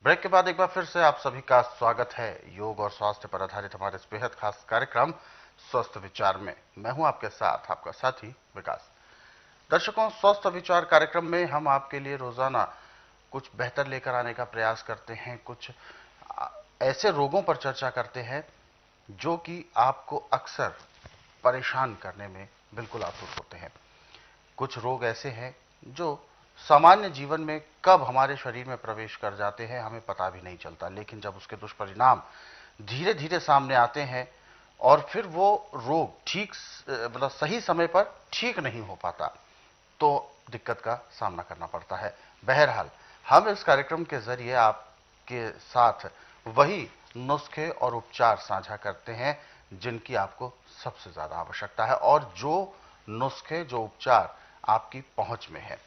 Break के बाद एक बार फिर से आप सभी का स्वागत है योग और स्वास्थ्य पर आधारित हमारे इस बेहद खास कार्यक्रम स्वस्थ विचार में। मैं हूं आपके साथ आपका साथी विकास। दर्शकों, स्वस्थ विचार कार्यक्रम में हम आपके लिए रोजाना कुछ बेहतर लेकर आने का प्रयास करते हैं। कुछ ऐसे रोगों पर चर्चा करते हैं जो कि आपको अक्सर परेशान करने में बिल्कुल आतुर होते हैं। कुछ रोग ऐसे हैं जो सामान्य जीवन में कब हमारे शरीर में प्रवेश कर जाते हैं हमें पता भी नहीं चलता, लेकिन जब उसके दुष्परिणाम धीरे धीरे सामने आते हैं और फिर वो रोग ठीक मतलब सही समय पर ठीक नहीं हो पाता तो दिक्कत का सामना करना पड़ता है। बहरहाल, हम इस कार्यक्रम के जरिए आपके साथ वही नुस्खे और उपचार साझा करते हैं जिनकी आपको सबसे ज्यादा आवश्यकता है और जो नुस्खे, जो उपचार आपकी पहुंच में है।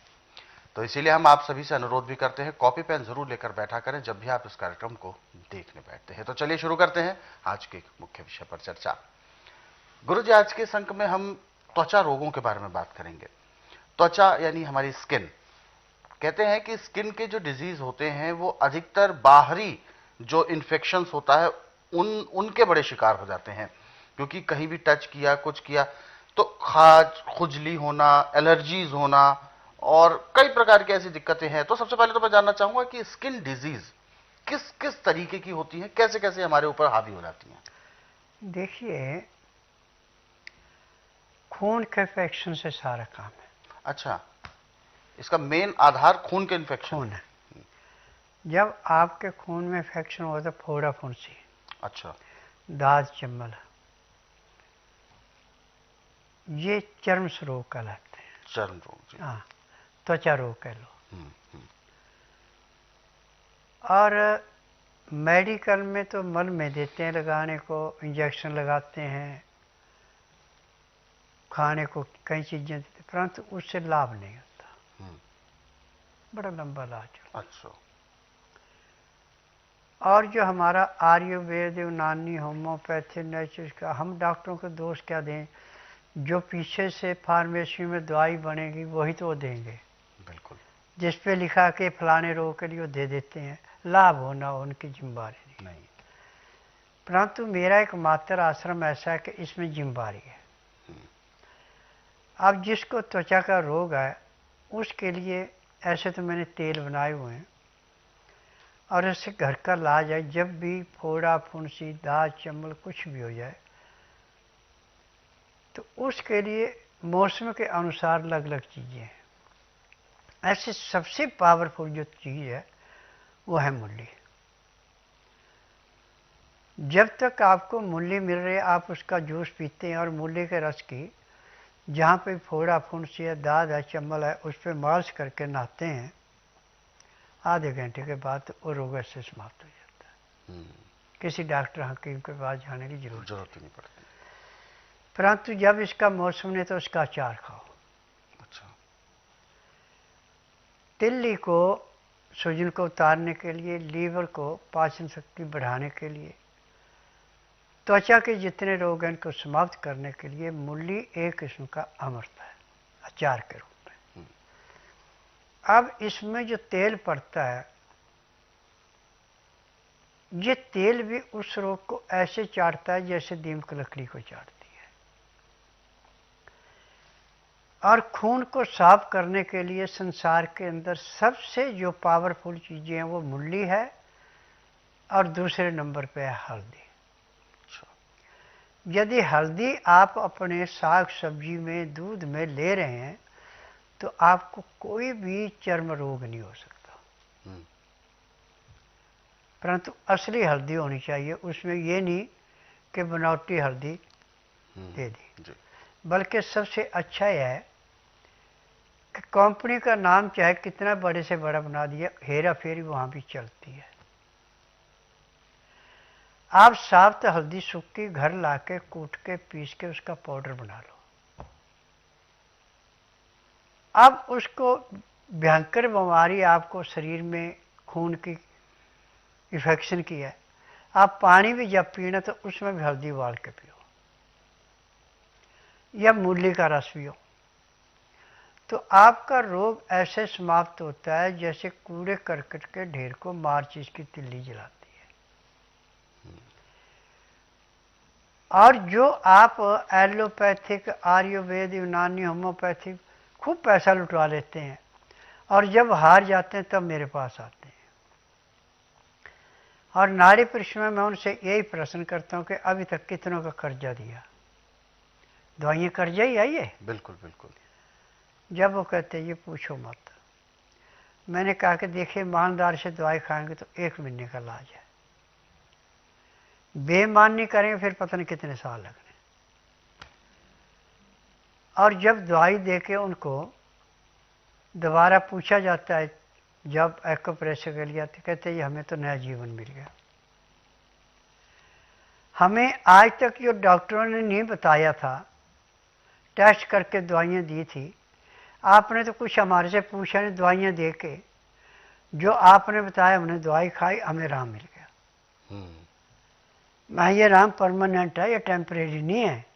तो इसीलिए हम आप सभी से अनुरोध भी करते हैं, कॉपी पेन जरूर लेकर बैठा करें जब भी आप इस कार्यक्रम को देखने बैठते हैं। तो चलिए शुरू करते हैं आज के मुख्य विषय पर चर्चा। गुरुजी, आज के इस अंक में हम त्वचा रोगों के बारे में बात करेंगे। त्वचा यानी हमारी स्किन। कहते हैं कि स्किन के जो डिजीज होते हैं वो अधिकतर बाहरी जो इन्फेक्शंस होता है उनके बड़े शिकार हो जाते हैं, क्योंकि कहीं भी टच किया, कुछ किया तो खाज, खुजली होना, एलर्जीज होना और कई प्रकार की ऐसी दिक्कतें हैं। तो सबसे पहले तो मैं जानना चाहूंगा कि स्किन डिजीज किस किस तरीके की होती है, कैसे कैसे हमारे ऊपर हावी हो जाती हैं। देखिए, खून के इन्फेक्शन से सारा काम है। अच्छा, इसका मेन आधार खून के इन्फेक्शन खून है। जब आपके खून में इन्फेक्शन हो तो फोड़ा फुंसी, अच्छा, दाद चंबल, ये चर्म रोग कहलाते हैं। चर्म रोग जी। हाँ, त्वचा रोग कह लो। हम्म। और मेडिकल में तो मल में देते हैं लगाने को, इंजेक्शन लगाते हैं, खाने को कई चीज़ें देते, परंतु उससे लाभ नहीं होता। बड़ा लंबा इलाज। अच्छा। और जो हमारा आयुर्वेद, यूनानी, होम्योपैथी, नेचुरल का, हम डॉक्टरों को दोष क्या दें? जो पीछे से फार्मेसी में दवाई बनेगी वही तो देंगे, बिल्कुल। जिस पे लिखा के फलाने रोग के लिए वो दे देते हैं। लाभ होना हो उनकी जिम्मेदारी नहीं। परंतु मेरा एक मात्र आश्रम ऐसा है कि इसमें जिम्मेदारी है। अब जिसको त्वचा का रोग है उसके लिए ऐसे तो मैंने तेल बनाए हुए हैं और इससे घर का इलाज है। जब भी फोड़ा फुंसी, दाग चंबल कुछ भी हो जाए तो उसके लिए मौसम के अनुसार अलग अलग चीज़ें हैं। ऐसे सबसे पावरफुल जो चीज़ है वो है मूली। जब तक आपको मूली मिल रही है आप उसका जूस पीते हैं और मूली के रस की जहाँ पे फोड़ा फुंसी है, दाद है, चंबल है, उस पर मालिश करके नहाते हैं, आधे घंटे के बाद वो रोग से समाप्त हो जाता है। किसी डॉक्टर हकीम के पास जाने की जरूरत नहीं पड़ती। परंतु जब इसका मौसम नहीं तो उसका अचार खाओ। अच्छा। तिल्ली को, सूजन को उतारने के लिए, लीवर को पाचन शक्ति बढ़ाने के लिए, त्वचा के जितने रोग हैं इनको समाप्त करने के लिए मूली एक किस्म का अमृत है, अचार के रूप में। अब इसमें जो तेल पड़ता है, ये तेल भी उस रोग को ऐसे चाटता है जैसे दीमक लकड़ी को चाटती है। और खून को साफ करने के लिए संसार के अंदर सबसे जो पावरफुल चीज़ें हैं वो मूली है और दूसरे नंबर पे है हल्दी। यदि हल्दी आप अपने साग सब्जी में, दूध में ले रहे हैं तो आपको कोई भी चर्म रोग नहीं हो सकता। परंतु असली हल्दी होनी चाहिए, उसमें ये नहीं कि बनावटी हल्दी दे दी। बल्कि सबसे अच्छा यह है कि कंपनी का नाम चाहे कितना बड़े से बड़ा बना दिया, हेरा फेरी वहाँ भी चलती है। आप साफ हल्दी सूखी घर लाके कूट के पीस के उसका पाउडर बना लो। अब उसको भयंकर बीमारी आपको शरीर में खून की इन्फेक्शन की है, आप पानी भी जब पीना तो उसमें भी हल्दी उबाल के पियो या मूली का रस पियो तो आपका रोग ऐसे समाप्त होता है जैसे कूड़े करकट के ढेर को माचिस की तिल्ली जलाती है। और जो आप एलोपैथिक, आयुर्वेद, यूनानी, होम्योपैथिक खूब पैसा लुटवा लेते हैं और जब हार जाते हैं तब मेरे पास आते हैं। और नाड़ी परीक्षा में मैं उनसे यही प्रश्न करता हूं कि अभी तक कितनों का कर्जा दिया? दवाइयाँ कर्जा ही आई है। बिल्कुल बिल्कुल। जब वो कहते ये पूछो मत, मैंने कहा कि देखिए ईमानदार से दवाई खाएंगे तो 1 महीने का इलाज है, बेईमानी करेंगे फिर पता नहीं कितने साल लगने। और जब दवाई देके उनको दोबारा पूछा जाता है, जब एक्यूप्रेशर के लिए आते, कहते ये हमें तो नया जीवन मिल गया। हमें आज तक जो डॉक्टरों ने नहीं बताया था, टेस्ट करके दवाइयाँ दी थी, आपने तो कुछ हमारे से पूछा नहीं, दवाइयाँ दे के जो आपने बताया हमने दवाई खाई, हमें आराम मिल गया। मैं ये आराम परमानेंट है, ये टेम्परेरी नहीं है।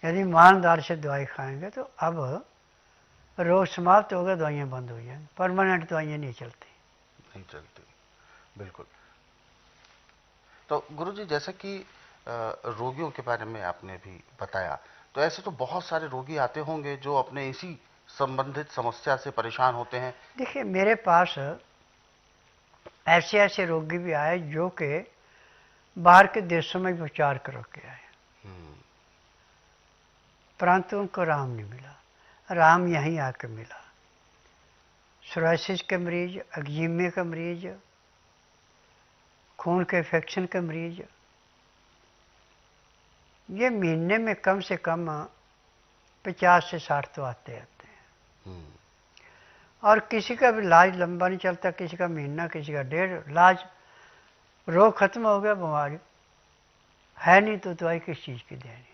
यदि ईमानदार से दवाई खाएंगे तो अब रोग समाप्त होगा, दवाइयाँ बंद हो जाएंगी, परमानेंट दवाइयाँ नहीं चलती। नहीं चलती, बिल्कुल। तो गुरुजी, जैसे कि रोगियों के बारे में आपने भी बताया, तो ऐसे तो बहुत सारे रोगी आते होंगे जो अपने इसी संबंधित समस्या से परेशान होते हैं। देखिए मेरे पास ऐसे ऐसे रोगी भी आए जो कि बाहर के देशों में भी उपचार करा के आए, परंतु उनको राम नहीं मिला। राम यहीं आके मिला। सोराइसिस के मरीज, एक्जिमे के मरीज, खून के इन्फेक्शन के मरीज, ये महीने में कम से कम 50 से 60 तो आते आते हैं। और किसी का भी इलाज लंबा नहीं चलता, किसी का महीना, किसी का 1.5। इलाज, रोग खत्म हो गया, बीमारी है नहीं तो दवाई किस चीज़ की देनी।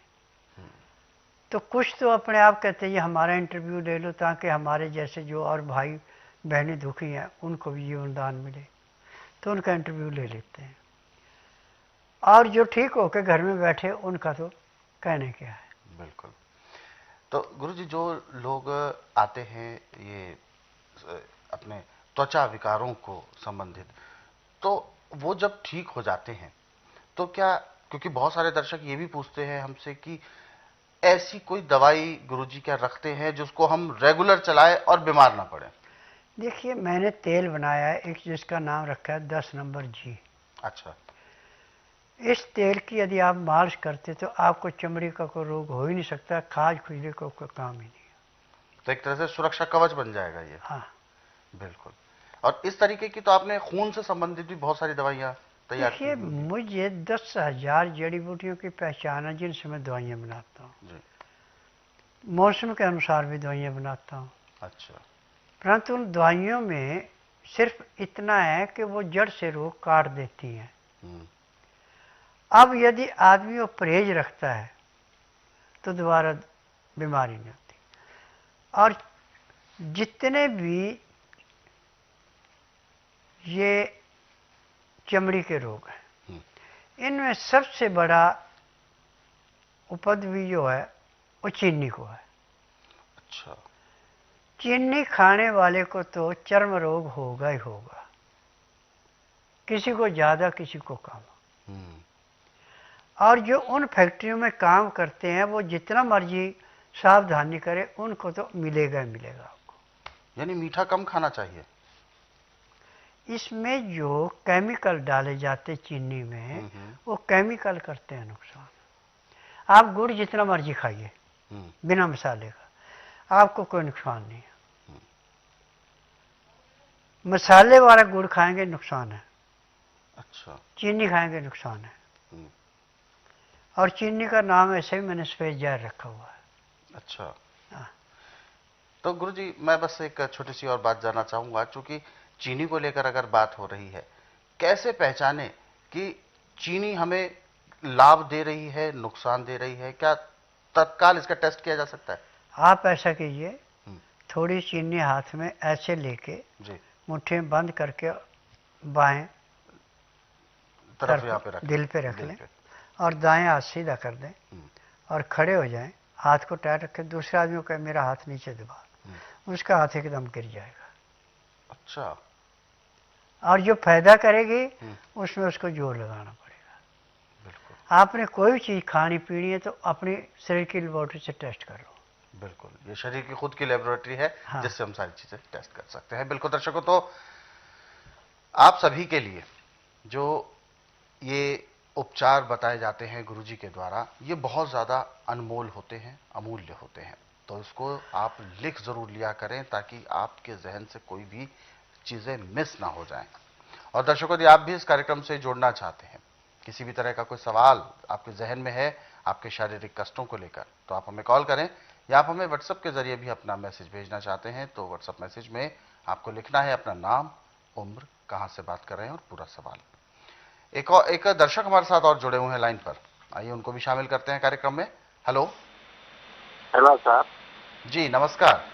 तो कुछ तो अपने आप कहते हैं ये हमारा इंटरव्यू ले लो ताकि हमारे जैसे जो और भाई बहनें दुखी हैं उनको भी जीवन दान मिले, तो उनका इंटरव्यू ले लेते हैं। और जो ठीक होकर घर में बैठे उनका तो कहने क्या है। बिल्कुल। तो गुरुजी, जो लोग आते हैं ये अपने त्वचा विकारों को संबंधित, तो वो जब ठीक हो जाते हैं तो क्या, क्योंकि बहुत सारे दर्शक ये भी पूछते हैं हमसे कि ऐसी कोई दवाई गुरुजी क्या रखते हैं जिसको हम रेगुलर चलाएं और बीमार ना पड़े? देखिए मैंने तेल बनाया है एक जिसका नाम रखा है 10 नंबर जी। अच्छा। इस तेल की यदि आप मालिश करते तो आपको चमड़ी का कोई रोग हो ही नहीं सकता, खाज खुजली को कोई काम ही नहीं। तो एक तरह से सुरक्षा कवच बन जाएगा ये। हाँ बिल्कुल। और इस तरीके की तो आपने खून से संबंधित भी बहुत सारी दवाइयां तैयार की देखिए होंगी। मुझे 10,000 जड़ी बूटियों की पहचान है जिनसे मैं दवाइयाँ बनाता हूँ। जी। मौसम के अनुसार भी दवाइयाँ बनाता हूँ। अच्छा। परंतु उन दवाइयों में सिर्फ इतना है कि वो जड़ से रोग काट देती हैं। अब यदि आदमी वो परहेज रखता है तो दोबारा बीमारी नहीं होती। और जितने भी ये चमड़ी के रोग हैं, इनमें सबसे बड़ा उपद्रवी जो है वो चीनी को है। अच्छा। चीनी खाने वाले को तो चर्म रोग होगा ही होगा, किसी को ज़्यादा किसी को कम। और जो उन फैक्ट्रियों में काम करते हैं वो जितना मर्जी सावधानी करे उनको तो मिलेगा ही मिलेगा आपको। यानी मीठा कम खाना चाहिए। इसमें जो केमिकल डाले जाते चीनी में वो केमिकल करते हैं नुकसान। आप गुड़ जितना मर्जी खाइए बिना मसाले का, आपको कोई नुकसान नहीं है। मसाले वाला गुड़ खाएंगे नुकसान है। अच्छा। चीनी खाएंगे नुकसान है। और चीनी का नाम ऐसे ही मैंने सफेद जहर रखा हुआ है। अच्छा। हाँ। तो गुरुजी, मैं बस एक छोटी सी और बात जानना चाहूंगा, क्योंकि चीनी को लेकर अगर बात हो रही है, कैसे पहचाने कि चीनी हमें लाभ दे रही है, नुकसान दे रही है? क्या तत्काल इसका टेस्ट किया जा सकता है? आप ऐसा कीजिए, थोड़ी चीनी हाथ में ऐसे लेके जी। मुट्ठी में बंद करके बाएं तरफ यहाँ पे रख दिल पे रख लें और दाएं हाथ सीधा कर दें और खड़े हो जाएं। हाथ को टाइट रखे, दूसरे आदमी को कहे मेरा हाथ नीचे दबा, उसका हाथ एकदम गिर जाएगा। अच्छा। और जो फायदा करेगी उसमें उसको जोर लगाना पड़ेगा। बिल्कुल आपने कोई भी चीज़ खानी पीनी है तो अपने शरीर की लेबोरेटरी से टेस्ट कर लो। बिल्कुल, ये शरीर की खुद की लेबोरेटरी है, हाँ। जिससे हम सारी चीजें टेस्ट कर सकते हैं। बिल्कुल दर्शकों, तो आप सभी के लिए जो ये उपचार बताए जाते हैं गुरुजी के द्वारा, ये बहुत ज्यादा अनमोल होते हैं, अमूल्य होते हैं। तो इसको आप लिख जरूर लिया करें ताकि आपके जहन से कोई भी चीजें मिस ना हो जाएं। और दर्शकों, यदि आप भी इस कार्यक्रम से जुड़ना चाहते हैं, किसी भी तरह का कोई सवाल आपके जहन में है आपके शारीरिक कष्टों को लेकर, तो आप हमें कॉल करें, या आप हमें व्हाट्सएप के जरिए भी अपना मैसेज भेजना चाहते हैं तो व्हाट्सएप मैसेज में आपको लिखना है अपना नाम, उम्र, कहां से बात कर रहे हैं और पूरा सवाल। एक दर्शक हमारे साथ और जुड़े हुए हैं लाइन पर, आइए उनको भी शामिल करते हैं कार्यक्रम में। हेलो। Hello sir. जी नमस्कार।